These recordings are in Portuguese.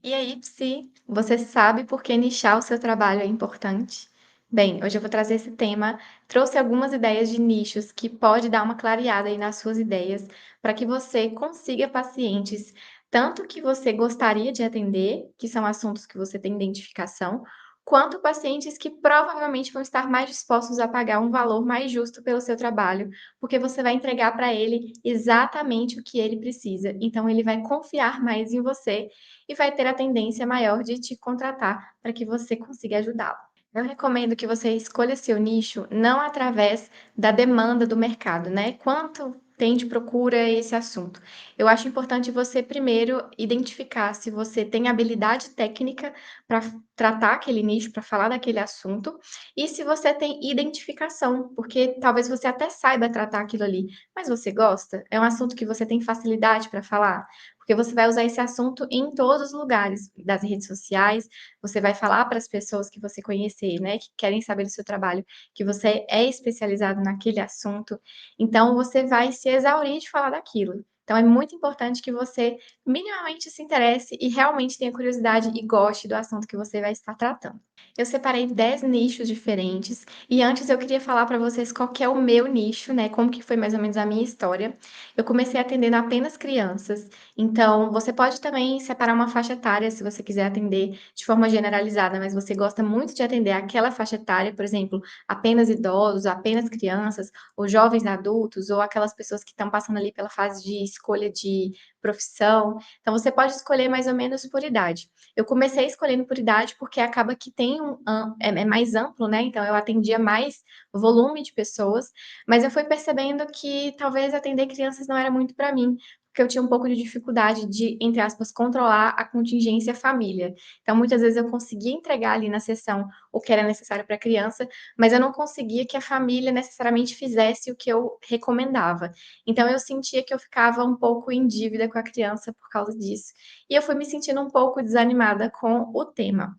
E aí, se você sabe por que nichar o seu trabalho é importante? Bem, hoje eu vou trazer esse tema. Trouxe algumas ideias de nichos que pode dar uma clareada aí nas suas ideias, para que você consiga pacientes, tanto que você gostaria de atender, que são assuntos que você tem identificação, quanto pacientes que provavelmente vão estar mais dispostos a pagar um valor mais justo pelo seu trabalho, porque você vai entregar para ele exatamente o que ele precisa. Então, ele vai confiar mais em você e vai ter a tendência maior de te contratar para que você consiga ajudá-lo. Eu recomendo que você escolha seu nicho não através da demanda do mercado, né? Quanto tem de procura esse assunto. Eu acho importante você primeiro identificar se você tem habilidade técnica para tratar aquele nicho, para falar daquele assunto, e se você tem identificação, porque talvez você até saiba tratar aquilo ali, mas você gosta? É um assunto que você tem facilidade para falar? Porque você vai usar esse assunto em todos os lugares das redes sociais, você vai falar para as pessoas que você conhecer, né, que querem saber do seu trabalho, que você é especializado naquele assunto, então você vai se exaurir de falar daquilo. Então é muito importante que você minimamente se interesse e realmente tenha curiosidade e goste do assunto que você vai estar tratando. Eu separei 10 nichos diferentes e antes eu queria falar para vocês qual que é o meu nicho, né, como que foi mais ou menos a minha história. Eu comecei atendendo apenas crianças, então você pode também separar uma faixa etária se você quiser atender de forma generalizada, mas você gosta muito de atender aquela faixa etária, por exemplo, apenas idosos, apenas crianças, ou jovens adultos, ou aquelas pessoas que estão passando ali pela fase de escolha de profissão. Então você pode escolher mais ou menos por idade. Eu comecei escolhendo por idade porque acaba que tem é mais amplo, né? Então eu atendia mais volume de pessoas, mas eu fui percebendo que talvez atender crianças não era muito para mim, porque eu tinha um pouco de dificuldade de, entre aspas, controlar a contingência família. Então, muitas vezes eu conseguia entregar ali na sessão o que era necessário para a criança, mas eu não conseguia que a família necessariamente fizesse o que eu recomendava. Então, eu sentia que eu ficava um pouco em dívida com a criança por causa disso. E eu fui me sentindo um pouco desanimada com o tema.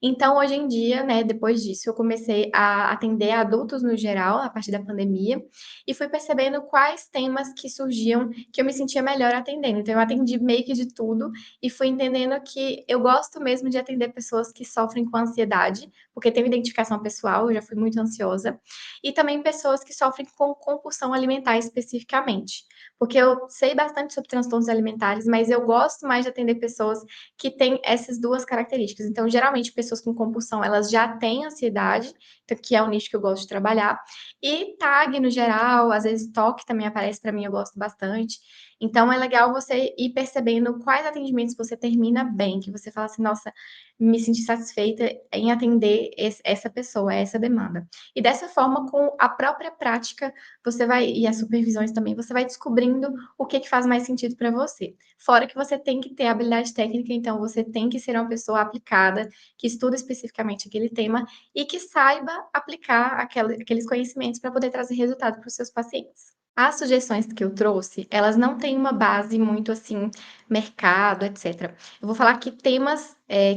Então, hoje em dia, né, depois disso, eu comecei a atender adultos no geral, a partir da pandemia, e fui percebendo quais temas que surgiam que eu me sentia melhor atendendo. Então, eu atendi meio que de tudo e fui entendendo que eu gosto mesmo de atender pessoas que sofrem com ansiedade, porque tenho identificação pessoal, eu já fui muito ansiosa, e também pessoas que sofrem com compulsão alimentar especificamente. Porque eu sei bastante sobre transtornos alimentares, mas eu gosto mais de atender pessoas que têm essas duas características. Então, geralmente, pessoas com compulsão, elas já têm ansiedade, então, que é o nicho que eu gosto de trabalhar, e tag no geral, às vezes toque também aparece para mim, eu gosto bastante. Então é legal você ir percebendo quais atendimentos você termina bem, que você fala assim, nossa, me senti satisfeita em atender essa pessoa, essa demanda. E dessa forma, com a própria prática, você vai, e as supervisões também, você vai descobrindo o que faz mais sentido para você. Fora que você tem que ter habilidade técnica, então você tem que ser uma pessoa aplicada, que estuda especificamente aquele tema e que saiba aplicar aqueles conhecimentos para poder trazer resultado para os seus pacientes. As sugestões que eu trouxe, elas não têm uma base muito assim, mercado, etc. Eu vou falar aqui temas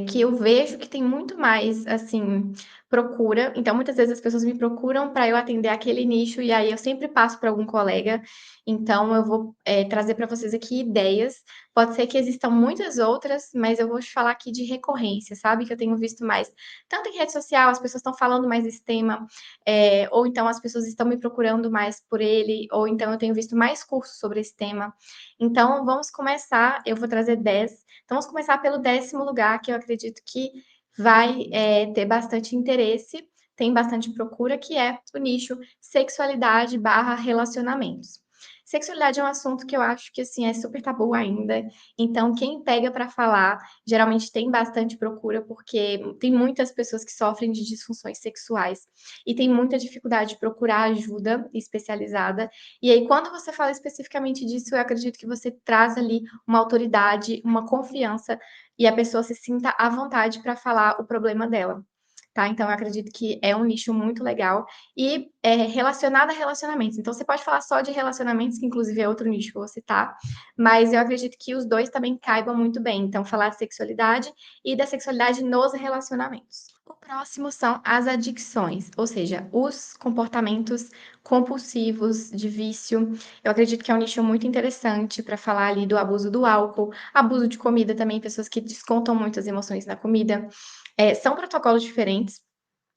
que eu vejo que tem muito mais assim procura. Então, muitas vezes as pessoas me procuram para eu atender aquele nicho e aí eu sempre passo para algum colega. Então, eu vou trazer para vocês aqui ideias. Pode ser que existam muitas outras, mas eu vou te falar aqui de recorrência, sabe? Que eu tenho visto mais, tanto em rede social, as pessoas estão falando mais desse tema, ou então as pessoas estão me procurando mais por ele, ou então eu tenho visto mais cursos sobre esse tema. Então, vamos começar, eu vou trazer 10. Então, vamos começar pelo 10º lugar, que eu acredito que vai ter bastante interesse, tem bastante procura, que é o nicho sexualidade barra relacionamentos. Sexualidade é um assunto que eu acho que assim é super tabu ainda. Então, quem pega para falar geralmente tem bastante procura, porque tem muitas pessoas que sofrem de disfunções sexuais e tem muita dificuldade de procurar ajuda especializada. E aí, quando você fala especificamente disso, eu acredito que você traz ali uma autoridade, uma confiança e a pessoa se sinta à vontade para falar o problema dela. Tá? Então, eu acredito que é um nicho muito legal e é relacionado a relacionamentos. Então, você pode falar só de relacionamentos, que inclusive é outro nicho que eu vou citar, mas eu acredito que os dois também caibam muito bem. Então, falar de sexualidade e da sexualidade nos relacionamentos. O próximo são as adicções, ou seja, os comportamentos compulsivos de vício. Eu acredito que é um nicho muito interessante para falar ali do abuso do álcool, abuso de comida também, pessoas que descontam muito as emoções na comida. São protocolos diferentes,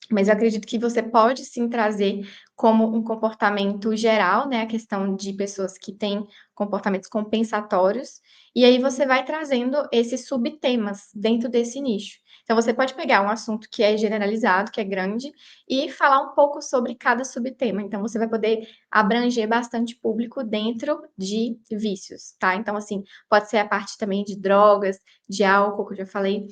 mas eu acredito que você pode sim trazer como um comportamento geral, né, a questão de pessoas que têm comportamentos compensatórios, e aí você vai trazendo esses subtemas dentro desse nicho. Então você pode pegar um assunto que é generalizado, que é grande, e falar um pouco sobre cada subtema. Então você vai poder abranger bastante público dentro de vícios, tá? Então, assim, pode ser a parte também de drogas, de álcool, que eu já falei,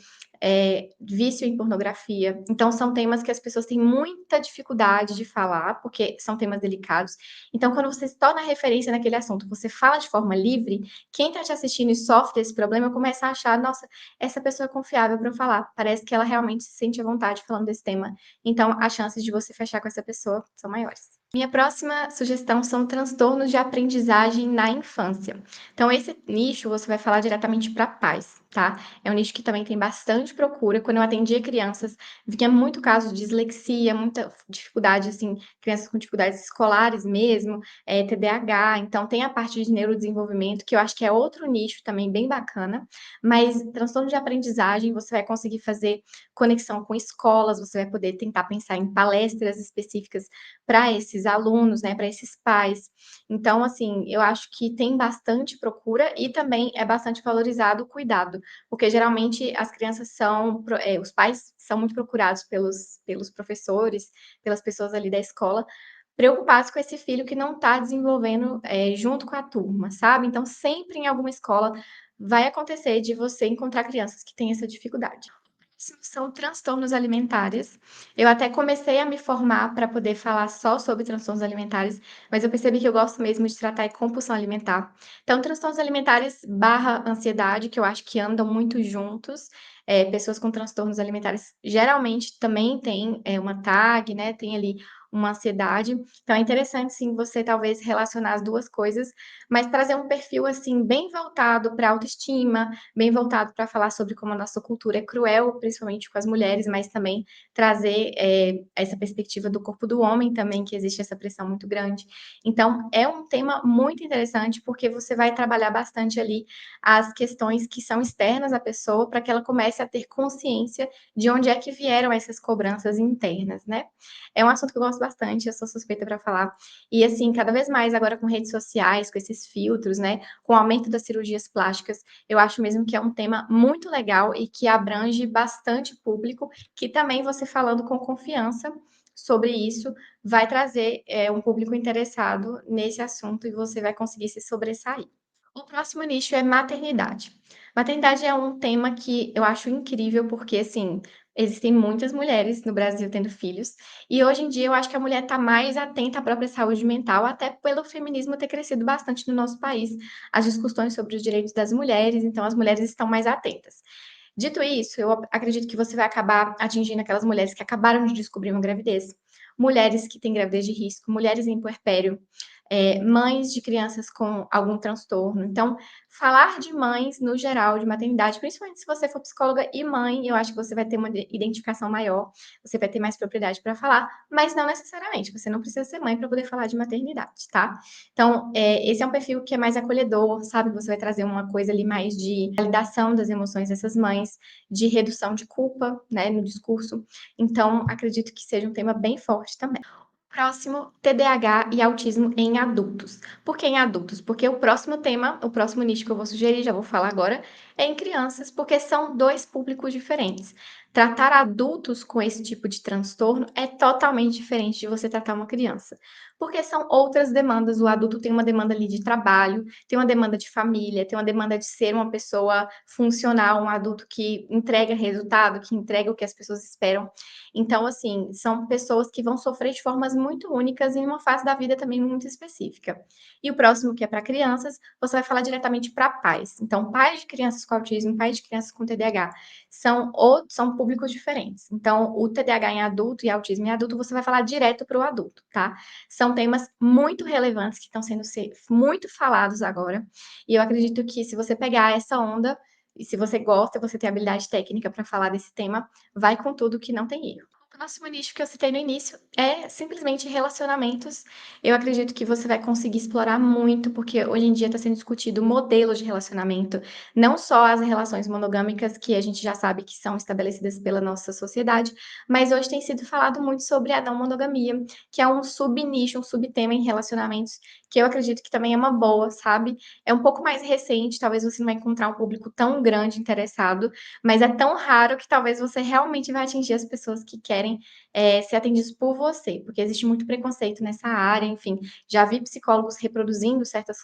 vício em pornografia. Então, são temas que as pessoas têm muita dificuldade de falar, porque são temas delicados. Então, quando você se torna referência naquele assunto, você fala de forma livre, quem está te assistindo e sofre desse problema começa a achar, nossa, essa pessoa é confiável para falar. Parece que ela realmente se sente à vontade falando desse tema. Então, as chances de você fechar com essa pessoa são maiores. Minha próxima sugestão são transtornos de aprendizagem na infância. Então, esse nicho você vai falar diretamente para pais, tá? É um nicho que também tem bastante procura. Quando eu atendia crianças, vinha muito caso de dislexia, muita dificuldade, assim, crianças com dificuldades escolares mesmo, TDAH. Então, tem a parte de neurodesenvolvimento, que eu acho que é outro nicho também bem bacana. Mas transtorno de aprendizagem, você vai conseguir fazer conexão com escolas, você vai poder tentar pensar em palestras específicas para esses alunos, né, para esses pais. Então, assim, eu acho que tem bastante procura e também é bastante valorizado o cuidado, porque geralmente as crianças são, os pais são muito procurados pelos professores, pelas pessoas ali da escola, preocupados com esse filho que não está desenvolvendo junto com a turma, sabe? Então, sempre em alguma escola vai acontecer de você encontrar crianças que têm essa dificuldade. São transtornos alimentares. Eu até comecei a me formar para poder falar só sobre transtornos alimentares, mas eu percebi que eu gosto mesmo de tratar em compulsão alimentar. Então, transtornos alimentares barra ansiedade, que eu acho que andam muito juntos. Pessoas com transtornos alimentares geralmente também têm uma tag, né? Tem ali uma ansiedade. Então, é interessante sim você talvez relacionar as duas coisas, mas trazer um perfil assim bem voltado para autoestima, bem voltado para falar sobre como a nossa cultura é cruel, principalmente com as mulheres, mas também trazer essa perspectiva do corpo do homem também, que existe essa pressão muito grande. Então, é um tema muito interessante, porque você vai trabalhar bastante ali as questões que são externas à pessoa, para que ela comece a ter consciência de onde é que vieram essas cobranças internas, né? É um assunto que eu gosto bastante, eu sou suspeita para falar. E assim, cada vez mais agora com redes sociais, com esses filtros, né? Com o aumento das cirurgias plásticas, eu acho mesmo que é um tema muito legal e que abrange bastante público, que também você falando com confiança sobre isso vai trazer um público interessado nesse assunto e você vai conseguir se sobressair. O próximo nicho é maternidade. Maternidade é um tema que eu acho incrível, porque assim, existem muitas mulheres no Brasil tendo filhos, e hoje em dia eu acho que a mulher está mais atenta à própria saúde mental, até pelo feminismo ter crescido bastante no nosso país, as discussões sobre os direitos das mulheres, então as mulheres estão mais atentas. Dito isso, eu acredito que você vai acabar atingindo aquelas mulheres que acabaram de descobrir uma gravidez, mulheres que têm gravidez de risco, mulheres em puerpério, mães de crianças com algum transtorno. Então, falar de mães no geral, de maternidade, principalmente se você for psicóloga e mãe, eu acho que você vai ter uma identificação maior, você vai ter mais propriedade para falar, mas não necessariamente, você não precisa ser mãe para poder falar de maternidade, tá? Então, esse é um perfil que é mais acolhedor, sabe? Você vai trazer uma coisa ali mais de validação das emoções dessas mães, de redução de culpa, né, no discurso. Então, acredito que seja um tema bem forte também. Próximo, TDAH e autismo em adultos. Por que em adultos? Porque o próximo tema, o próximo nicho que eu vou sugerir, já vou falar agora, é em crianças, porque são dois públicos diferentes. Tratar adultos com esse tipo de transtorno é totalmente diferente de você tratar uma criança, porque são outras demandas. O adulto tem uma demanda ali de trabalho, tem uma demanda de família, tem uma demanda de ser uma pessoa funcional, um adulto que entrega resultado, que entrega o que as pessoas esperam. Então, assim, são pessoas que vão sofrer de formas muito únicas em uma fase da vida também muito específica. E o próximo, que é para crianças, você vai falar diretamente para pais. Então, pais de crianças com autismo, pais de crianças com TDAH, são públicos diferentes. Então, o TDAH em adulto e autismo em adulto, você vai falar direto para o adulto, tá? São temas muito relevantes que estão sendo muito falados agora. E eu acredito que se você pegar essa onda, E se você gosta, você tem habilidade técnica para falar desse tema, vai com tudo que não tem erro. O próximo nicho que eu citei no início é simplesmente relacionamentos. Eu acredito que você vai conseguir explorar muito, porque hoje em dia está sendo discutido modelos de relacionamento, não só as relações monogâmicas, que a gente já sabe que são estabelecidas pela nossa sociedade, mas hoje tem sido falado muito sobre a não monogamia, que é um subnicho, um subtema em relacionamentos, que eu acredito que também é uma boa, sabe? É um pouco mais recente, talvez você não vai encontrar um público tão grande interessado, mas é tão raro que talvez você realmente vai atingir as pessoas que querem, ser atendidos por você, porque existe muito preconceito nessa área, enfim, já vi psicólogos reproduzindo certos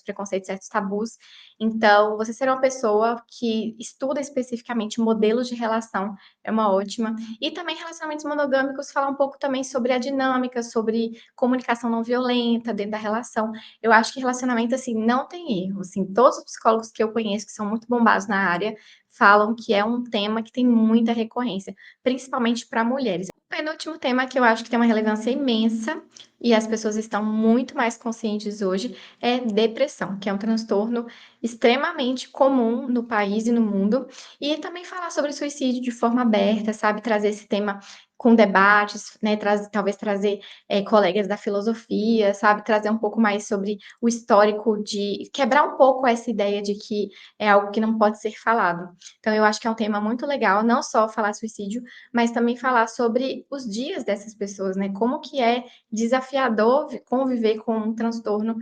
preconceitos, certos tabus, então você ser uma pessoa que estuda especificamente modelos de relação é uma ótima. E também relacionamentos monogâmicos, falar um pouco também sobre a dinâmica, sobre comunicação não violenta dentro da relação. Eu acho que relacionamento, assim, não tem erro, assim, todos os psicólogos que eu conheço que são muito bombados na área, falam que é um tema que tem muita recorrência, principalmente para mulheres. O penúltimo tema que eu acho que tem uma relevância imensa, e as pessoas estão muito mais conscientes hoje, é depressão, que é um transtorno extremamente comum no país e no mundo, e também falar sobre suicídio de forma aberta, sabe, trazer esse tema com debates, né, talvez trazer colegas da filosofia, sabe, trazer um pouco mais sobre o histórico de quebrar um pouco essa ideia de que é algo que não pode ser falado. Então eu acho que é um tema muito legal, não só falar suicídio, mas também falar sobre os dias dessas pessoas, né, como que é desafiador conviver com um transtorno,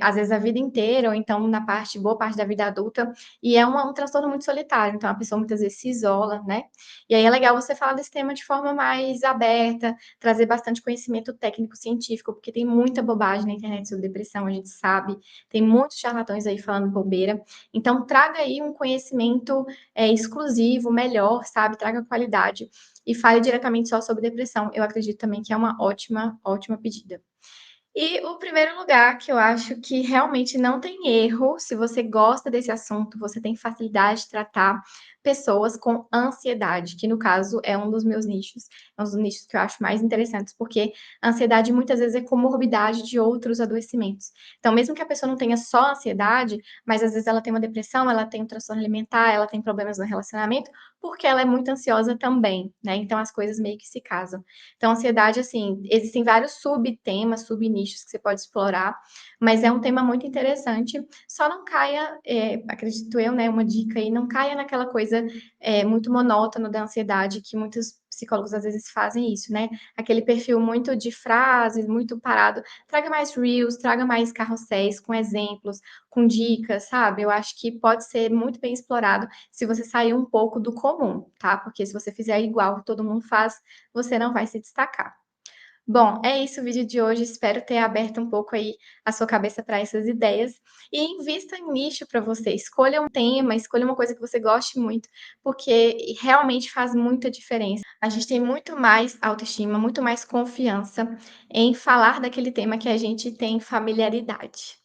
às vezes a vida inteira, ou então na boa parte da vida adulta, e é um transtorno muito solitário, então a pessoa muitas vezes se isola, né? E aí é legal você falar desse tema de forma mais aberta, trazer bastante conhecimento técnico científico, porque tem muita bobagem na internet sobre depressão, a gente sabe, tem muitos charlatões aí falando bobeira. Então traga aí um conhecimento exclusivo, melhor, sabe? Traga qualidade e fale diretamente só sobre depressão. Eu acredito também que é uma ótima, ótima pedida. E o primeiro lugar que eu acho que realmente não tem erro, se você gosta desse assunto, você tem facilidade de tratar pessoas com ansiedade, que no caso é um dos meus nichos, é um dos nichos que eu acho mais interessantes, porque a ansiedade muitas vezes é comorbidade de outros adoecimentos. Então, mesmo que a pessoa não tenha só ansiedade, mas às vezes ela tem uma depressão, ela tem um transtorno alimentar, ela tem problemas no relacionamento, porque ela é muito ansiosa também, né? Então as coisas meio que se casam. Então, ansiedade, assim, existem vários subtemas, subnichos que você pode explorar, mas é um tema muito interessante. Só não caia, acredito eu, né, uma dica aí, não caia naquela coisa muito monótona da ansiedade, que muitos psicólogos às vezes fazem isso, né? Aquele perfil muito de frases, muito parado. Traga mais reels, traga mais carrosséis com exemplos, com dicas, sabe? Eu acho que pode ser muito bem explorado se você sair um pouco do comum, tá? Porque se você fizer igual que todo mundo faz, você não vai se destacar. Bom, é isso o vídeo de hoje, espero ter aberto um pouco aí a sua cabeça para essas ideias, e invista em nicho para você, escolha um tema, escolha uma coisa que você goste muito, porque realmente faz muita diferença. A gente tem muito mais autoestima, muito mais confiança em falar daquele tema que a gente tem familiaridade.